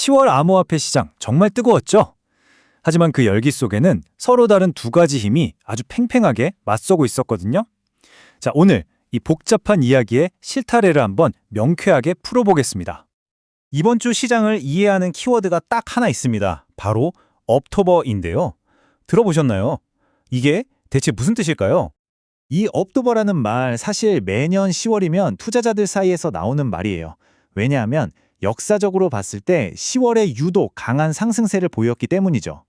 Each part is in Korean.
10월 암호화폐 시장 정말 뜨거웠죠? 하지만 그 열기 속에는 서로 다른 두 가지 힘이 아주 팽팽하게 맞서고 있었거든요. 자, 오늘 이 복잡한 이야기의 실타래를 한번 명쾌하게 풀어보겠습니다. 이번 주 시장을 이해하는 키워드가 딱 하나 있습니다. 바로 업토버인데요. 들어보셨나요? 이게 대체 무슨 뜻일까요? 이 업토버라는 말 사실 매년 10월이면 투자자들 사이에서 나오는 말이에요. 왜냐하면 역사적으로 봤을 때 10월에 유독 강한 상승세를 보였기 때문이죠.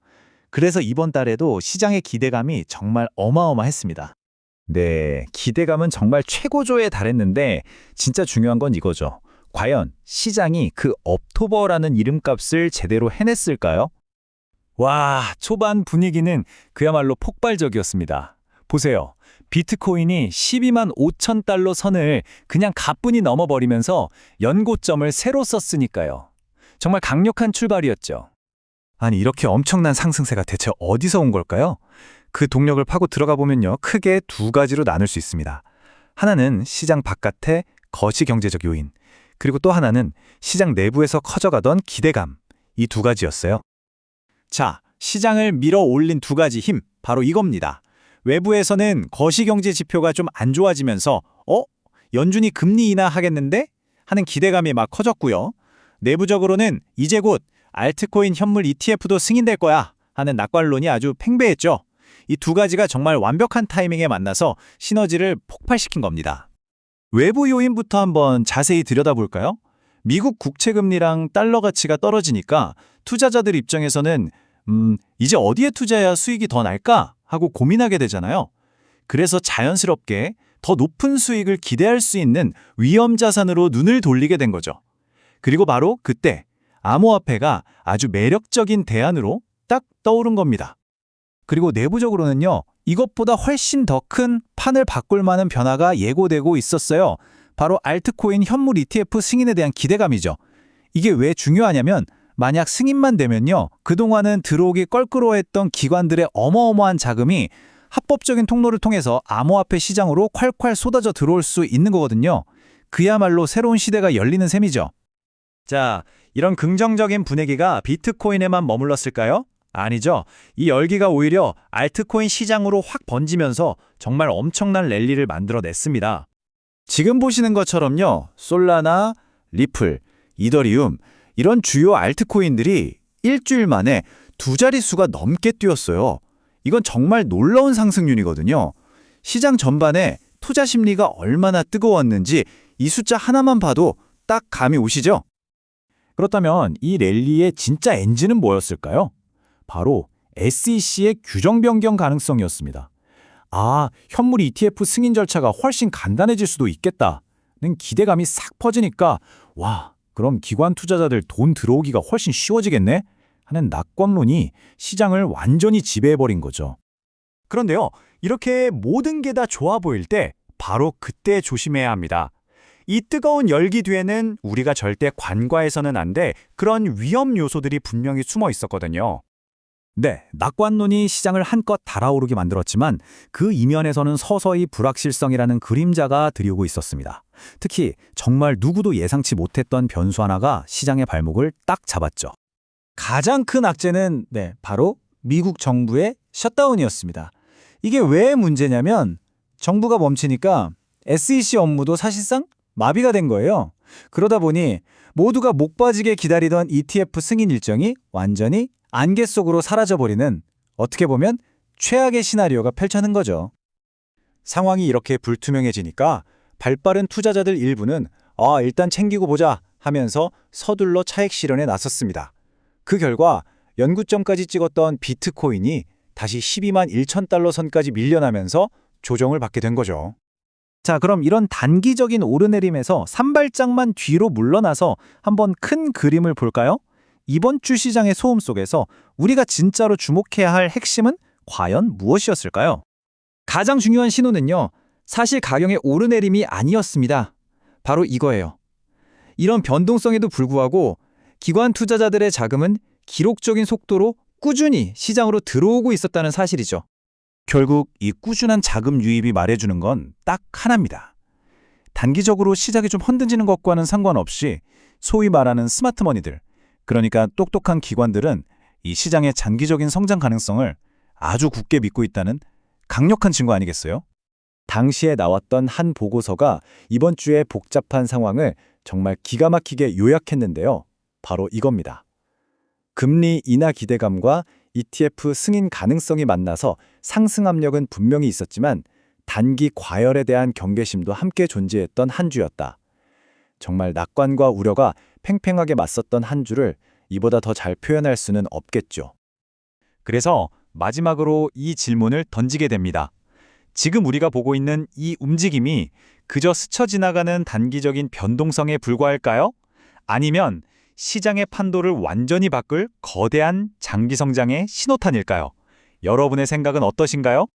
그래서 이번 달에도 시장의 기대감이 정말 어마어마했습니다. 네, 기대감은 정말 최고조에 달했는데 진짜 중요한 건 이거죠. 과연 시장이 그 업토버라는 이름값을 제대로 해냈을까요? 와, 초반 분위기는 그야말로 폭발적이었습니다. 보세요. 비트코인이 12만 5천 달러 선을 그냥 가뿐히 넘어버리면서 연고점을 새로 썼으니까요. 정말 강력한 출발이었죠. 아니, 이렇게 엄청난 상승세가 대체 어디서 온 걸까요? 그 동력을 파고 들어가 보면요, 크게 두 가지로 나눌 수 있습니다. 하나는 시장 바깥의 거시경제적 요인, 그리고 또 하나는 시장 내부에서 커져가던 기대감, 이 두 가지였어요. 자, 시장을 밀어 올린 두 가지 힘, 바로 이겁니다. 외부에서는 거시경제 지표가 좀 안 좋아지면서 연준이 금리 인하하겠는데? 하는 기대감이 막 커졌고요. 내부적으로는 이제 곧 알트코인 현물 ETF도 승인될 거야 하는 낙관론이 아주 팽배했죠. 이 두 가지가 정말 완벽한 타이밍에 만나서 시너지를 폭발시킨 겁니다. 외부 요인부터 한번 자세히 들여다볼까요? 미국 국채금리랑 달러 가치가 떨어지니까 투자자들 입장에서는 이제 어디에 투자해야 수익이 더 날까 하고 고민하게 되잖아요. 그래서 자연스럽게 더 높은 수익을 기대할 수 있는 위험 자산으로 눈을 돌리게 된 거죠. 그리고 바로 그때 암호화폐가 아주 매력적인 대안으로 딱 떠오른 겁니다. 그리고 내부적으로는요, 이것보다 훨씬 더 큰 판을 바꿀 만한 변화가 예고되고 있었어요. 바로 알트코인 현물 ETF 승인에 대한 기대감이죠. 이게 왜 중요하냐면 만약 승인만 되면요, 그동안은 들어오기 껄끄러워했던 기관들의 어마어마한 자금이 합법적인 통로를 통해서 암호화폐 시장으로 콸콸 쏟아져 들어올 수 있는 거거든요. 그야말로 새로운 시대가 열리는 셈이죠. 자, 이런 긍정적인 분위기가 비트코인에만 머물렀을까요? 아니죠. 이 열기가 오히려 알트코인 시장으로 확 번지면서 정말 엄청난 랠리를 만들어냈습니다. 지금 보시는 것처럼요, 솔라나, 리플, 이더리움 이런 주요 알트코인들이 일주일 만에 두 자릿수가 넘게 뛰었어요. 이건 정말 놀라운 상승률이거든요. 시장 전반에 투자 심리가 얼마나 뜨거웠는지 이 숫자 하나만 봐도 딱 감이 오시죠? 그렇다면 이 랠리의 진짜 엔진은 뭐였을까요? 바로 SEC의 규정 변경 가능성이었습니다. 현물 ETF 승인 절차가 훨씬 간단해질 수도 있겠다는 기대감이 싹 퍼지니까 그럼 기관 투자자들 돈 들어오기가 훨씬 쉬워지겠네? 하는 낙관론이 시장을 완전히 지배해버린 거죠. 그런데요, 이렇게 모든 게 다 좋아 보일 때 바로 그때 조심해야 합니다. 이 뜨거운 열기 뒤에는 우리가 절대 간과해서는 안 돼 그런 위험 요소들이 분명히 숨어 있었거든요. 네, 낙관론이 시장을 한껏 달아오르게 만들었지만 그 이면에서는 서서히 불확실성이라는 그림자가 들이오고 있었습니다. 특히 정말 누구도 예상치 못했던 변수 하나가 시장의 발목을 딱 잡았죠. 가장 큰 악재는 바로 미국 정부의 셧다운이었습니다. 이게 왜 문제냐면 정부가 멈추니까 SEC 업무도 사실상 마비가 된 거예요. 그러다 보니 모두가 목 빠지게 기다리던 ETF 승인 일정이 완전히 안개 속으로 사라져버리는, 어떻게 보면 최악의 시나리오가 펼쳐진 거죠. 상황이 이렇게 불투명해지니까 발빠른 투자자들 일부는 일단 챙기고 보자 하면서 서둘러 차익 실현에 나섰습니다. 그 결과 연구점까지 찍었던 비트코인이 다시 12만 1천 달러 선까지 밀려나면서 조정을 받게 된 거죠. 자, 그럼 이런 단기적인 오르내림에서 산발장만 뒤로 물러나서 한번 큰 그림을 볼까요? 이번 주 시장의 소음 속에서 우리가 진짜로 주목해야 할 핵심은 과연 무엇이었을까요? 가장 중요한 신호는요, 사실 가경의 오르내림이 아니었습니다. 바로 이거예요. 이런 변동성에도 불구하고 기관 투자자들의 자금은 기록적인 속도로 꾸준히 시장으로 들어오고 있었다는 사실이죠. 결국 이 꾸준한 자금 유입이 말해주는 건 딱 하나입니다. 단기적으로 시장이 좀 흔들리는 것과는 상관없이 소위 말하는 스마트머니들, 그러니까 똑똑한 기관들은 이 시장의 장기적인 성장 가능성을 아주 굳게 믿고 있다는 강력한 증거 아니겠어요? 당시에 나왔던 한 보고서가 이번 주의 복잡한 상황을 정말 기가 막히게 요약했는데요. 바로 이겁니다. 금리 인하 기대감과 ETF 승인 가능성이 만나서 상승 압력은 분명히 있었지만 단기 과열에 대한 경계심도 함께 존재했던 한 주였다. 정말 낙관과 우려가 팽팽하게 맞섰던 한 주를 이보다 더 잘 표현할 수는 없겠죠. 그래서 마지막으로 이 질문을 던지게 됩니다. 지금 우리가 보고 있는 이 움직임이 그저 스쳐 지나가는 단기적인 변동성에 불과할까요? 아니면 시장의 판도를 완전히 바꿀 거대한 장기 성장의 신호탄일까요? 여러분의 생각은 어떠신가요?